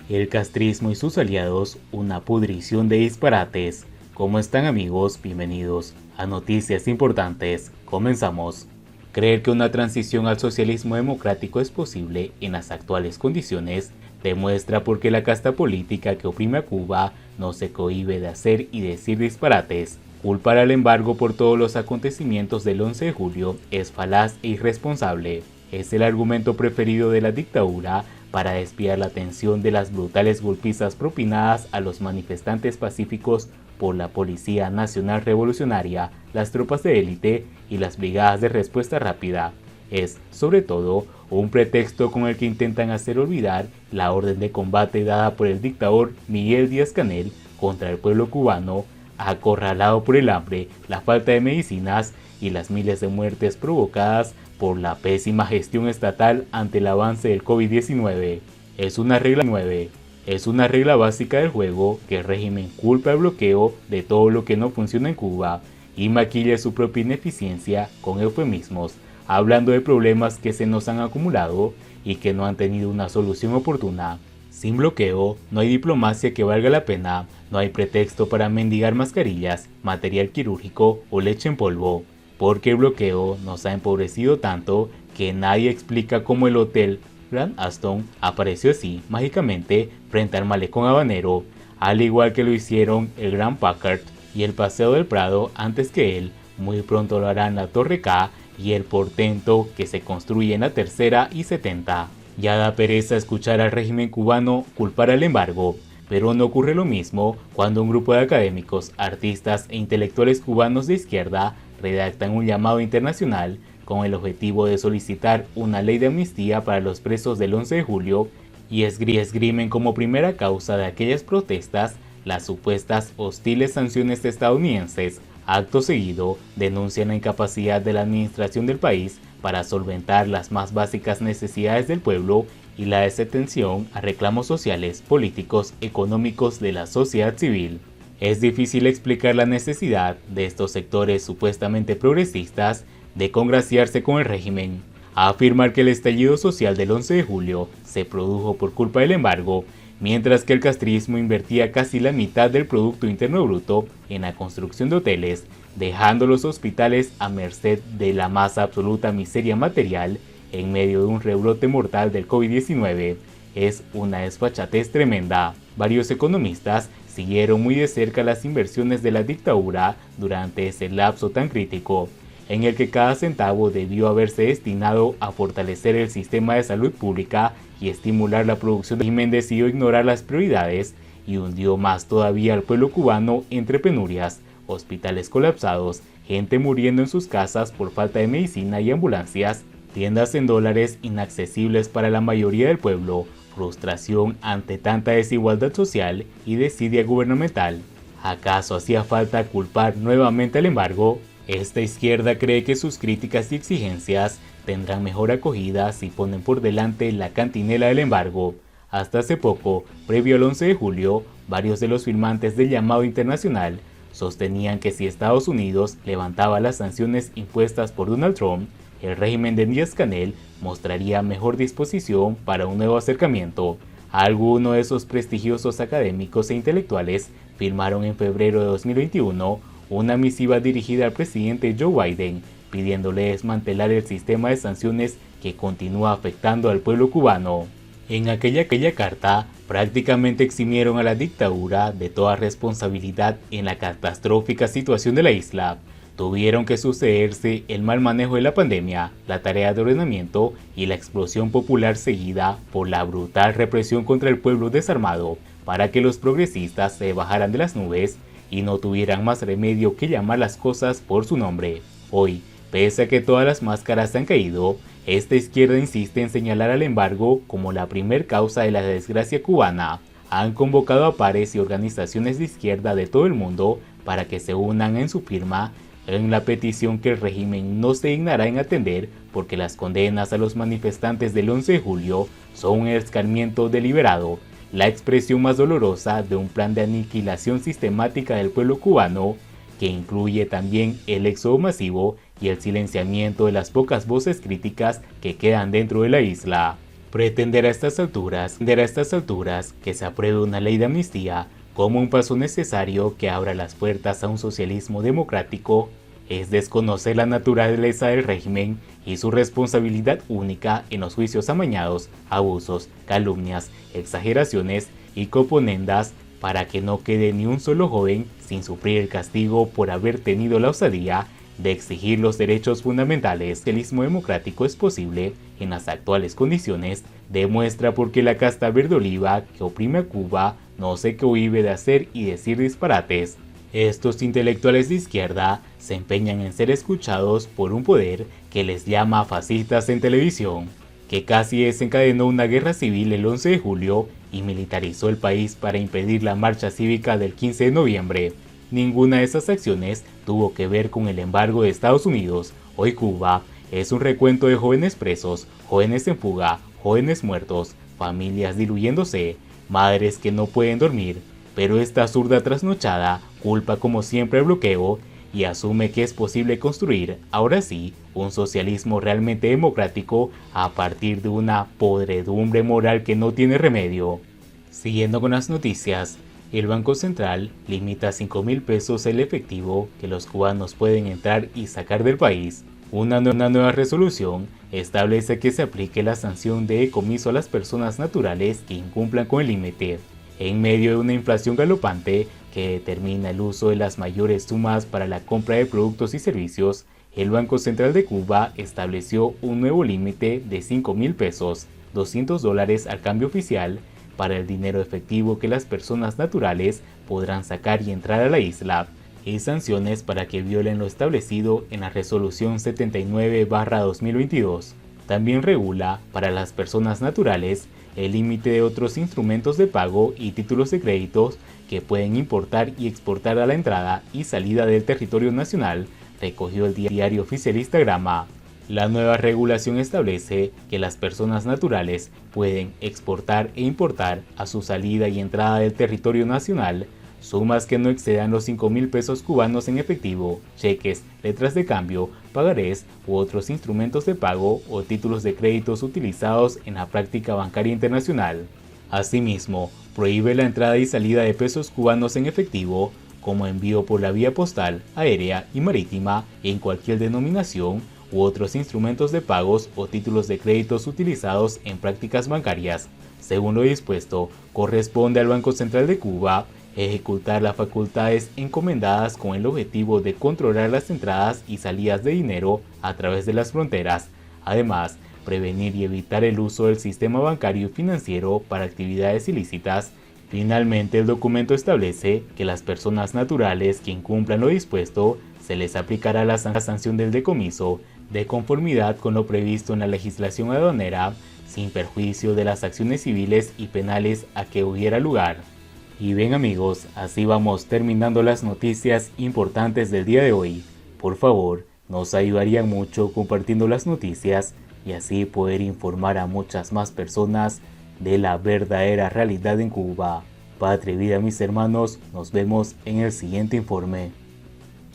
El castrismo y sus aliados, una pudrición de disparates. ¿Cómo están, amigos? Bienvenidos a Noticias Importantes. Comenzamos. Creer que una transición al socialismo democrático es posible en las actuales condiciones demuestra por qué la casta política que oprime a Cuba no se cohíbe de hacer y decir disparates. Culpar al embargo por todos los acontecimientos del 11 de julio es falaz e irresponsable. Es el argumento preferido de la dictadura para desviar la atención de las brutales golpizas propinadas a los manifestantes pacíficos por la Policía Nacional Revolucionaria, las tropas de élite y las brigadas de respuesta rápida. Es, sobre todo, un pretexto con el que intentan hacer olvidar la orden de combate dada por el dictador Miguel Díaz-Canel contra el pueblo cubano, acorralado por el hambre, la falta de medicinas y las miles de muertes provocadas por la pésima gestión estatal ante el avance del COVID-19. Es una regla básica del juego que el régimen culpa al bloqueo de todo lo que no funciona en Cuba y maquilla su propia ineficiencia con eufemismos, hablando de problemas que se nos han acumulado y que no han tenido una solución oportuna. Sin bloqueo, no hay diplomacia que valga la pena, no hay pretexto para mendigar mascarillas, material quirúrgico o leche en polvo, porque el bloqueo nos ha empobrecido tanto que nadie explica cómo el hotel Grand Aston apareció así mágicamente frente al malecón habanero, al igual que lo hicieron el Grand Packard y el Paseo del Prado antes que él. Muy pronto lo harán la Torre K y el portento que se construye en la Tercera y 70. Ya da pereza escuchar al régimen cubano culpar al embargo, pero no ocurre lo mismo cuando un grupo de académicos, artistas e intelectuales cubanos de izquierda redactan un llamado internacional con el objetivo de solicitar una ley de amnistía para los presos del 11 de julio y esgrimen como primera causa de aquellas protestas las supuestas hostiles sanciones estadounidenses. Acto seguido, denuncian la incapacidad de la administración del país para solventar las más básicas necesidades del pueblo y la desatención a reclamos sociales, políticos, económicos de la sociedad civil. Es difícil explicar la necesidad de estos sectores supuestamente progresistas de congraciarse con el régimen, a afirmar que el estallido social del 11 de julio se produjo por culpa del embargo, mientras que el castrismo invertía casi la mitad del Producto Interno Bruto en la construcción de hoteles, dejando los hospitales a merced de la más absoluta miseria material en medio de un rebrote mortal del COVID-19. Es una desfachatez tremenda. Varios economistas siguieron muy de cerca las inversiones de la dictadura durante ese lapso tan crítico, en el que cada centavo debió haberse destinado a fortalecer el sistema de salud pública y estimular la producción. El régimen decidió ignorar las prioridades y hundió más todavía al pueblo cubano entre penurias, hospitales colapsados, gente muriendo en sus casas por falta de medicina y ambulancias, tiendas en dólares inaccesibles para la mayoría del pueblo, frustración ante tanta desigualdad social y desidia gubernamental. ¿Acaso hacía falta culpar nuevamente al embargo? Esta izquierda cree que sus críticas y exigencias tendrán mejor acogida si ponen por delante la cantinela del embargo. Hasta hace poco, previo al 11 de julio, varios de los firmantes del llamado internacional sostenían que si Estados Unidos levantaba las sanciones impuestas por Donald Trump, el régimen de Díaz-Canel mostraría mejor disposición para un nuevo acercamiento. Algunos de esos prestigiosos académicos e intelectuales firmaron en febrero de 2021 una misiva dirigida al presidente Joe Biden pidiéndole desmantelar el sistema de sanciones que continúa afectando al pueblo cubano. En aquella carta prácticamente eximieron a la dictadura de toda responsabilidad en la catastrófica situación de la isla. Tuvieron que sucederse el mal manejo de la pandemia, la tarea de ordenamiento y la explosión popular seguida por la brutal represión contra el pueblo desarmado para que los progresistas se bajaran de las nubes y no tuvieran más remedio que llamar las cosas por su nombre. Hoy, pese a que todas las máscaras han caído, esta izquierda insiste en señalar al embargo como la primer causa de la desgracia cubana. Han convocado a pares y organizaciones de izquierda de todo el mundo para que se unan en su firma en la petición que el régimen no se dignará en atender porque las condenas a los manifestantes del 11 de julio son un escarmiento deliberado, la expresión más dolorosa de un plan de aniquilación sistemática del pueblo cubano que incluye también el éxodo masivo y el silenciamiento de las pocas voces críticas que quedan dentro de la isla. Pretender a estas alturas que se apruebe una ley de amnistía como un paso necesario que abra las puertas a un socialismo democrático es desconocer la naturaleza del régimen y su responsabilidad única en los juicios amañados, abusos, calumnias, exageraciones y componendas para que no quede ni un solo joven sin sufrir el castigo por haber tenido la osadía de exigir los derechos fundamentales. El socialismo democrático es posible en las actuales condiciones, demuestra porque la casta verde oliva que oprime a Cuba no se cohíbe de hacer y decir disparates. Estos intelectuales de izquierda se empeñan en ser escuchados por un poder que les llama fascistas en televisión, que casi desencadenó una guerra civil el 11 de julio y militarizó el país para impedir la marcha cívica del 15 de noviembre. Ninguna de esas acciones tuvo que ver con el embargo de Estados Unidos. Hoy Cuba es un recuento de jóvenes presos, jóvenes en fuga, jóvenes muertos, familias diluyéndose, madres que no pueden dormir, pero esta zurda trasnochada culpa como siempre el bloqueo y asume que es posible construir, ahora sí, un socialismo realmente democrático a partir de una podredumbre moral que no tiene remedio. Siguiendo con las noticias, el Banco Central limita a 5.000 pesos el efectivo que los cubanos pueden entrar y sacar del país. Una nueva resolución establece que se aplique la sanción de decomiso a las personas naturales que incumplan con el límite, en medio de una inflación galopante que determina el uso de las mayores sumas para la compra de productos y servicios. El Banco Central de Cuba estableció un nuevo límite de 5.000 pesos, $200 al cambio oficial, para el dinero efectivo que las personas naturales podrán sacar y entrar a la isla, y sanciones para que violen lo establecido en la Resolución 79/2022. También regula, para las personas naturales, el límite de otros instrumentos de pago y títulos de créditos que pueden importar y exportar a la entrada y salida del territorio nacional, recogió el diario oficialista Grama. La nueva regulación establece que las personas naturales pueden exportar e importar a su salida y entrada del territorio nacional sumas que no excedan los 5.000 pesos cubanos en efectivo, cheques, letras de cambio, pagarés u otros instrumentos de pago o títulos de créditos utilizados en la práctica bancaria internacional. Asimismo, prohíbe la entrada y salida de pesos cubanos en efectivo, como envío por la vía postal, aérea y marítima en cualquier denominación, u otros instrumentos de pagos o títulos de créditos utilizados en prácticas bancarias. Según lo dispuesto, corresponde al Banco Central de Cuba ejecutar las facultades encomendadas con el objetivo de controlar las entradas y salidas de dinero a través de las fronteras. Además, prevenir y evitar el uso del sistema bancario y financiero para actividades ilícitas. Finalmente, el documento establece que las personas naturales que incumplan lo dispuesto se les aplicará la sanción del decomiso de conformidad con lo previsto en la legislación aduanera, sin perjuicio de las acciones civiles y penales a que hubiera lugar. Y bien amigos, así vamos terminando las noticias importantes del día de hoy. Por favor, nos ayudarían mucho compartiendo las noticias y así poder informar a muchas más personas de la verdadera realidad en Cuba. Patria y vida mis hermanos, nos vemos en el siguiente informe.